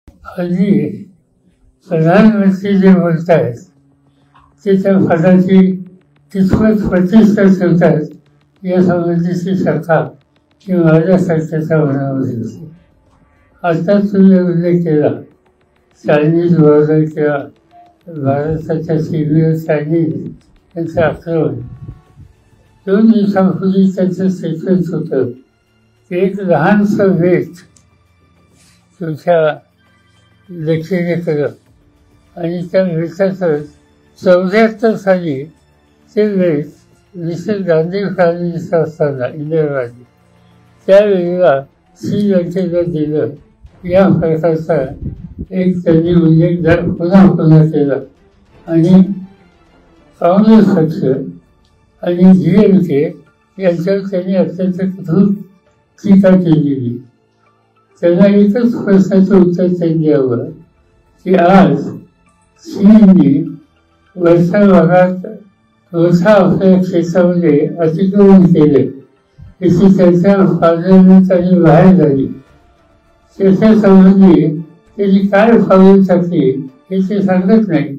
हल्ली प्रधानमंत्री जे बोलत आहेत ते त्या पदाची कितपत प्रतिष्ठा ठेवतात या संबंधीची शंका ही माझ्यासारख्याचा मनामध्ये होती. आता तुम्ही उल्लेख केला चायनीज वॉर किंवा भारताच्या सीमेवर चायनीज यांचं आक्रमण. 2 दिवसांपूर्वी त्यांचं स्टेटमेंट होतं की एक लहानसं वेट तुमच्या दक्षिणेकडं आणि त्या वेटाचं 74 साली ते वेट मिस्टर गांधी प्रायमिनिस्टर असताना इंदिरा गांधी त्यावेळेला श्रीलंकेला दिलं. या प्रकारचा एक त्यांनी उल्लेख पुन्हा केला आणि काँग्रेस पक्ष आणि DMK यांच्यावर त्यांनी अत्यंत कठोर टीका केलेली. त्यांना एकच प्रश्नाचं उत्तर त्यांनी द्यावं की आज चीनने वरच्या भागात थोडसा आपल्या क्षेत्रामध्ये अतिक्रमण केले त्याची चर्चा पार्लमेंट आणि बाहेर झाली. त्याच्या संबंधी त्यांनी काय पाऊल टाकली हे ते सांगत नाही.